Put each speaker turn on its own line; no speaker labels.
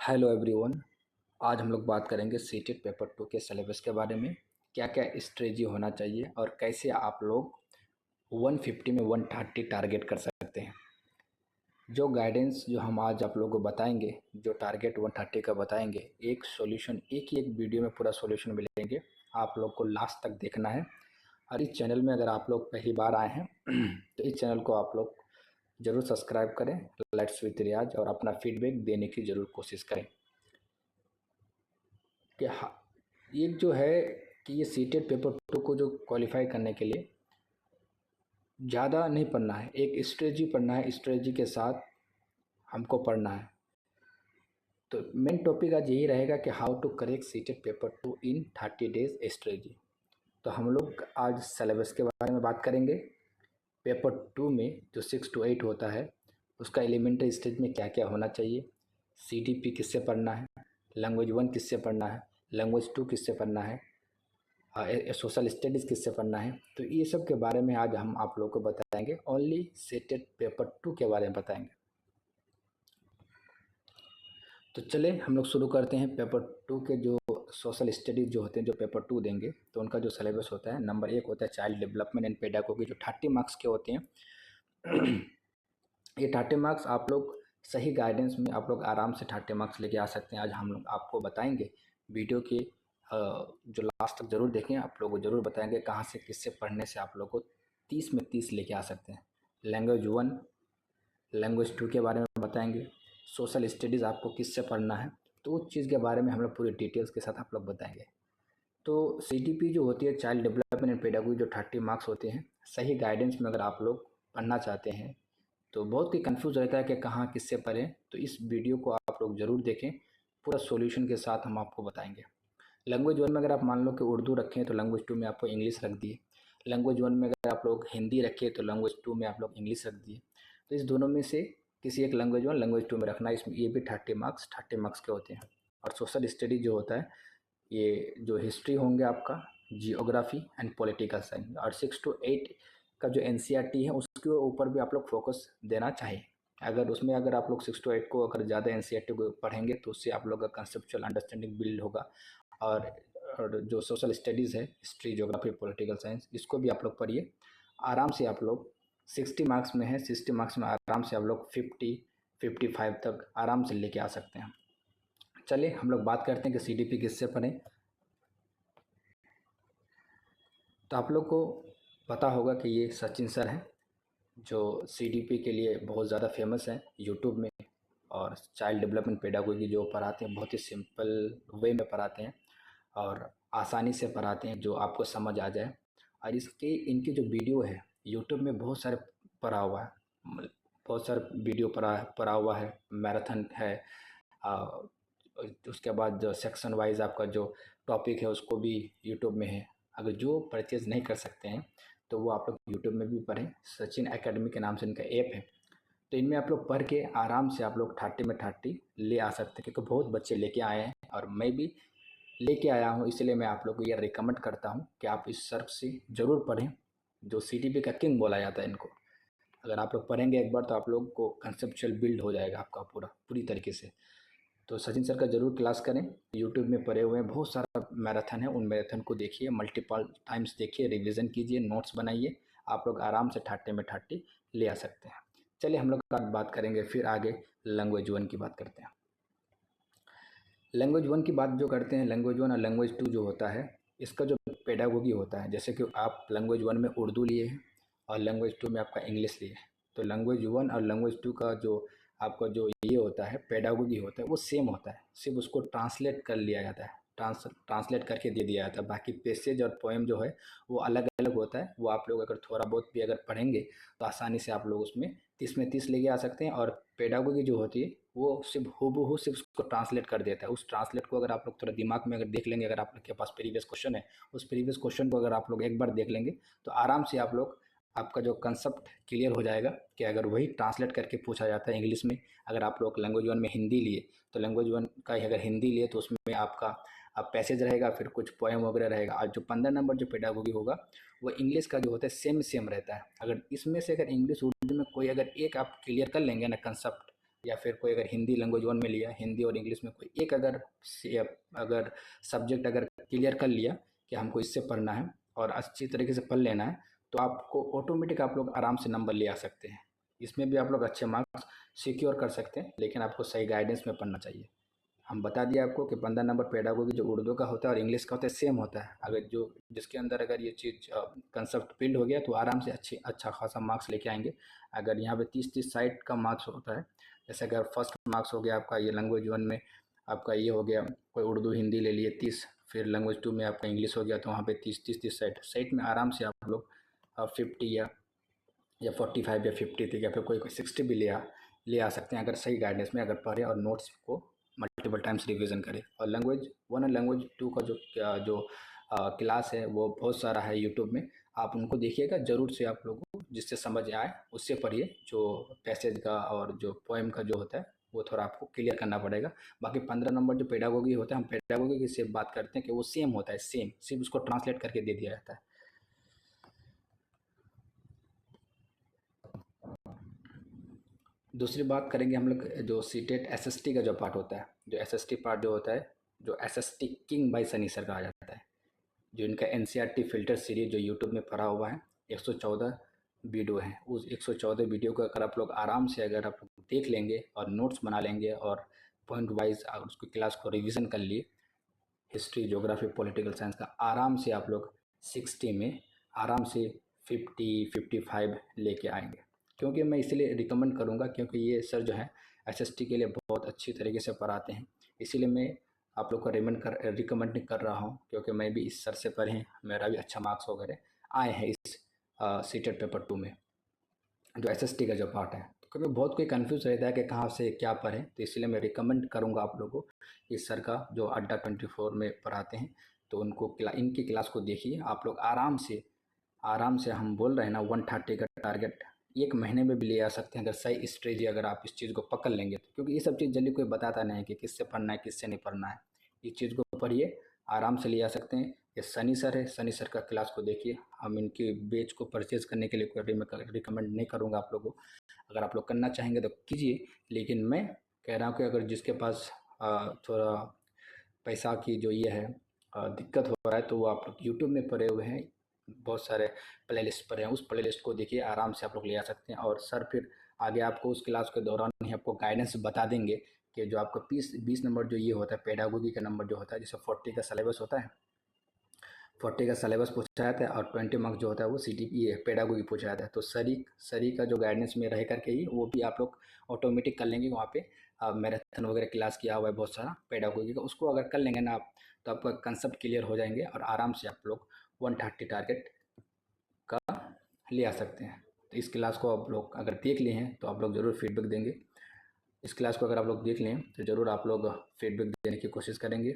Hello everyone. आज हम लोग बात करेंगे सीटेट पेपर 2 के सिलेबस के बारे में। क्या क्या स्ट्रेटजी होना चाहिए और कैसे आप लोग 150 में 130 टारगेट कर सकते हैं। जो गाइडेंस जो हम आज आप लोगों को बताएंगे, जो टारगेट 130 का बताएंगे, एक सॉल्यूशन एक ही एक वीडियो में पूरा सॉल्यूशन मिलेंगे। आप लोग को लास्ट तक देखना है। और इस चैनल में अगर आप लोग पहली बार आए हैं तो इस चैनल को आप लोग ज़रूर सब्सक्राइब करें, लेट्स विद रियाज, और अपना फीडबैक देने की ज़रूर कोशिश करें। कि हाँ, ये जो है कि ये सीटेट पेपर 2 को जो क्वालिफाई करने के लिए ज़्यादा नहीं पढ़ना है, एक स्ट्रेटजी पढ़ना है। स्ट्रेटजी के साथ हमको पढ़ना है। तो मेन टॉपिक आज यही रहेगा कि how to correct CTET paper 2 in 30 days strategy. तो हम लोग आज सिलेबस के बारे में बात करेंगे। पेपर 2 में जो 6 to 8 होता है, उसका एलिमेंट्री स्टेज में क्या क्या होना चाहिए, CDP किससे पढ़ना है, लैंग्वेज 1 किससे पढ़ना है, लैंग्वेज 2 किससे पढ़ना है, सोशल स्टडीज़ किससे पढ़ना है। तो ये सब के बारे में आज हम आप लोगों को बताएंगे। ओनली सीटेट पेपर 2 के बारे में बताएंगे। तो चले हम लोग शुरू करते हैं। पेपर 2 के जो सोशल स्टडीज़ जो होते हैं, जो पेपर 2 देंगे, तो उनका जो सिलेबस होता है, नंबर 1 होता है चाइल्ड डेवलपमेंट एंड पेडागोगी, जो 30 मार्क्स के होते हैं। ये 30 मार्क्स आप लोग सही गाइडेंस में आप लोग आराम से 30 मार्क्स लेके आ सकते हैं। आज हम लोग आपको बताएंगे। वीडियो के जो लास्ट तक ज़रूर देखें, आप लोग को ज़रूर बताएंगे कहाँ से किससे पढ़ने से आप लोग को 30 में 30 लेके आ सकते हैं। लैंग्वेज 1, लैंग्वेज 2 के बारे में बताएंगे। सोशल स्टडीज़ आपको किससे पढ़ना है, तो उस चीज़ के बारे में हम लोग पूरी डिटेल्स के साथ आप लोग बताएंगे। तो CDP जो होती है, चाइल्ड डेवलपमेंट एंड पेडागोगी, जो 30 मार्क्स होते हैं, सही गाइडेंस में अगर आप लोग पढ़ना चाहते हैं तो बहुत ही कंफ्यूज रहता है कि कहाँ किससे पढ़ें। तो इस वीडियो को आप लोग ज़रूर देखें, पूरा सॉल्यूशन के साथ हम आपको बताएंगे। लैंग्वेज 1 में अगर आप मान लो कि उर्दू रखें तो लैंग्वेज 2 में आपको इंग्लिश रख दिए। लैंग्वेज 1 में अगर आप लोग हिंदी रखें तो लैंग्वेज 2 में आप लोग इंग्लिश रख दिए। तो इस दोनों में से किसी एक लैंग्वेज 1 लैंग्वेज 2 में रखना। इसमें ये भी 30 मार्क्स के होते हैं। और सोशल स्टडी जो होता है, ये जो हिस्ट्री होंगे आपका, जियोग्राफी एंड पॉलिटिकल साइंस, और 6 to 8 का जो NCERT है उसके ऊपर भी आप लोग फोकस देना चाहिए। अगर उसमें अगर आप लोग 6 to 8 को अगर ज़्यादा NCERT को पढ़ेंगे तो उससे आप लोग का कंसेप्चुअल अंडरस्टैंडिंग बिल्ड होगा। और जो सोशल स्टडीज़ है, हिस्ट्री, ज्योग्राफी, पॉलिटिकल साइंस, इसको भी आप लोग पढ़िए आराम से। आप लोग 60 मार्क्स में है, 60 मार्क्स में आराम से आप लोग 50-55 तक आराम से लेके आ सकते हैं। चलिए हम लोग बात करते हैं कि CDP किससे पढ़ें। तो आप लोग को पता होगा कि ये सचिन सर हैं, जो CDP के लिए बहुत ज़्यादा फेमस हैं यूट्यूब में। और चाइल्ड डेवलपमेंट पेडागोगी जो पढ़ाते हैं, बहुत ही सिंपल वे में पढ़ाते हैं और आसानी से पढ़ाते हैं, जो आपको समझ आ जाए। और इनकी जो वीडियो है यूट्यूब में बहुत सारे पढ़ा हुआ है, बहुत सारे वीडियो पढ़ा हुआ है, मैराथन है। आ, उसके बाद जो सेक्शन वाइज आपका जो टॉपिक है उसको भी यूट्यूब में है। अगर जो परचेज़ नहीं कर सकते हैं तो वो आप लोग यूट्यूब में भी पढ़ें। सचिन एकेडमी के नाम से इनका ऐप है। तो इनमें आप लोग पढ़ के आराम से आप लोग 30 में 30 ले आ सकते हैं, क्योंकि बहुत बच्चे लेके आए हैं और मैं भी लेके आया हूँ। इसलिए मैं आप लोग को ये रिकमेंड करता हूँ कि आप इस सर से ज़रूर पढ़ें, जो CDP का किंग बोला जाता है इनको। अगर आप लोग पढ़ेंगे एक बार तो आप लोग को कंसेप्चुअल बिल्ड हो जाएगा आपका पूरी तरीके से। तो सचिन सर का ज़रूर क्लास करें। यूट्यूब में पढ़े हुए हैं, बहुत सारा मैराथन है, उन मैराथन को देखिए, मल्टीपल टाइम्स देखिए, रिवीजन कीजिए, नोट्स बनाइए। आप लोग आराम से 30 में 30 ले आ सकते हैं। चलिए हम लोग बात करेंगे फिर आगे लैंग्वेज 1 की बात करते हैं। लैंग्वेज 1 की बात जो करते हैं, लैंग्वेज 1 और लैंग्वेज 2 जो होता है, इसका जो पेडागोगी होता है, जैसे कि आप लैंग्वेज 1 में उर्दू लिए हैं और लैंग्वेज 2 में आपका इंग्लिश लिए है, तो लैंग्वेज 1 और लैंग्वेज 2 का जो आपका जो ये होता है पेडागोगी होता है वो सेम होता है, सिर्फ उसको ट्रांसलेट कर लिया जाता है, ट्रांसलेट करके दे दिया जाता है। बाकी पैसेज और पोएम जो है वो अलग अलग होता है। वो आप लोग अगर थोड़ा बहुत भी अगर पढ़ेंगे तो आसानी से आप लोग उसमें 30 में 30 लेके आ सकते हैं। और पेडागोगी जो होती है वो सिर्फ हूबहू सिर्फ उसको ट्रांसलेट कर देता है। उस ट्रांसलेट को अगर आप लोग थोड़ा दिमाग में अगर देख लेंगे, अगर आप लोग के पास प्रीवियस क्वेश्चन है, उस प्रीवियस क्वेश्चन को अगर आप लोग एक बार देख लेंगे तो आराम से आप लोग आपका जो कंसेप्ट क्लियर हो जाएगा कि अगर वही ट्रांसलेट करके पूछा जाता है इंग्लिश में। अगर आप लोग लैंग्वेज 1 में हिंदी लिए तो लैंग्वेज 1 का ही अगर हिंदी लिए तो उसमें आपका पैसेज रहेगा, फिर कुछ पोएम वगैरह रहेगा। और जो 15 नंबर जो पेडागोगी होगा वो इंग्लिश का जो होता है सेम रहता है। अगर इसमें से अगर इंग्लिश उर्दू में कोई अगर एक आप क्लियर कर लेंगे ना कंसेप्ट, या फिर कोई अगर हिंदी लैंग्वेज वन में लिया, हिंदी और इंग्लिश में कोई एक अगर सब्जेक्ट अगर क्लियर कर लिया कि हमको इससे पढ़ना है और अच्छी तरीके से पढ़ लेना है, तो आपको ऑटोमेटिक आप लोग आराम से नंबर ले आ सकते हैं। इसमें भी आप लोग अच्छे मार्क्स सिक्योर कर सकते हैं, लेकिन आपको सही गाइडेंस में पढ़ना चाहिए। हम बता दिए आपको कि 15 नंबर पेडागोगी जो उर्दू का होता है और इंग्लिश का होता है सेम होता है। अगर जो जिसके अंदर अगर ये चीज़ कंसेप्ट फील्ड हो गया तो आराम से अच्छा खासा मार्क्स लेके आएंगे। अगर यहाँ पे 30-30 साइड का मार्क्स होता है, जैसे अगर फर्स्ट मार्क्स हो गया आपका ये लैंग्वेज वन में, आपका ये हो गया कोई उर्दू हिंदी ले लिए 30, फिर लैंग्वेज टू में आपका इंग्लिश हो गया तो वहाँ पे 30-30 साइड में आराम से आप लोग 50 या 45 या 50 तक या फिर कोई कोई 60 भी ले आ सकते हैं, अगर सही गाइडेंस में अगर पढ़े और नोट्स को मल्टीपल टाइम्स रिवीजन करें। और लैंग्वेज वन और लैंग्वेज टू का जो क्लास है वो बहुत सारा है यूट्यूब में, आप उनको देखिएगा ज़रूर से। आप लोगों को जिससे समझ आए उससे पढ़िए। जो पैसेज का और जो पोएम का जो होता है वो थोड़ा आपको क्लियर करना पड़ेगा। बाकी 15 नंबर जो पेडागोगी होता है, हम पेडागोगी की सिर्फ बात करते हैं कि वो सेम होता है, सेम, सिर्फ उसको ट्रांसलेट करके दे दिया जाता है। दूसरी बात करेंगे हम लोग जो सीटेट एसएसटी का जो पार्ट होता है, जो एसएसटी पार्ट जो होता है, जो SST king bye Sunny sir कहा जाता है, जो इनका एनसीईआरटी फिल्टर सीरीज जो यूट्यूब में पड़ा हुआ है, 114 वीडियो है। उस 114 वीडियो को अगर आप लोग आराम से अगर आप लोग देख लेंगे और नोट्स बना लेंगे और पॉइंट वाइज उसकी क्लास को रिवीजन कर लिए, हिस्ट्री, ज्योग्राफी, पॉलिटिकल साइंस का आराम से आप लोग 60 में आराम से 50-55 लेके आएंगे। क्योंकि मैं इसलिए रिकमेंड करूँगा क्योंकि ये सर जो है एसएसटी के लिए बहुत अच्छी तरीके से पढ़ाते हैं, इसीलिए मैं आप लोग को रिकमेंड कर रहा हूँ, क्योंकि मैं भी इस सर से पढ़े, मेरा भी अच्छा मार्क्स वगैरह आए हैं इस सीटेट पेपर 2 में, जो एसएसटी का जो पार्ट है। तो कभी बहुत कोई कंफ्यूज रहता है कि कहाँ से क्या पढ़ें, तो इसलिए मैं रिकमेंड करूँगा आप लोगों को इस सर का जो अड्डा 24 में पढ़ाते हैं, तो उनको इनकी क्लास को देखिए। आप लोग आराम से हम बोल रहे हैं ना 130 का टारगेट एक महीने में भी ले आ सकते हैं, अगर सही स्ट्रेटजी अगर आप इस चीज़ को पकड़ लेंगे तो। क्योंकि ये सब चीज़ जल्दी कोई बताता नहीं है कि किससे पढ़ना है किससे नहीं पढ़ना है। इस चीज़ को पढ़िए, आराम से ले आ सकते हैं। ये सनी सर है, सनी सर का क्लास को देखिए। हम इनकी बैच को परचेज़ करने के लिए कोई रिकमेंड नहीं करूँगा आप लोगों को। अगर आप लोग करना चाहेंगे तो कीजिए, लेकिन मैं कह रहा हूँ कि अगर जिसके पास थोड़ा पैसा की जो ये है दिक्कत हो रहा है, तो वो आप लोग यूट्यूब में पड़े हुए हैं, बहुत सारे प्लेलिस्ट पड़े हैं, उस प्लेलिस्ट को देखिए, आराम से आप लोग ले आ सकते हैं। और सर फिर आगे आपको उस क्लास के दौरान ही आपको गाइडेंस बता देंगे कि जो आपका 20 नंबर जो ये होता है पेडागोगी का नंबर जो होता है, जैसे 40 का सिलेबस होता है, 40 का सिलेबस पूछा जाता है और 20 मार्क्स जो होता है वो ये पेडागोगी पूछा जाता है। तो सरी का जो गाइडेंस में रह करके ही वो भी आप लोग ऑटोमेटिक कर लेंगे। वहाँ पे मैराथन वगैरह क्लास किया हुआ है बहुत सारा पेडागोगी का, उसको अगर कर लेंगे ना आप, तो आपका कंसेप्ट क्लियर हो जाएंगे और आराम से आप लोग 130 टारगेट का ले आ सकते हैं। तो इस क्लास को आप लोग अगर देख लिए हैं तो आप लोग ज़रूर फीडबैक देंगे। इस क्लास को अगर आप लोग देख लें तो ज़रूर आप लोग फीडबैक देने की कोशिश करेंगे।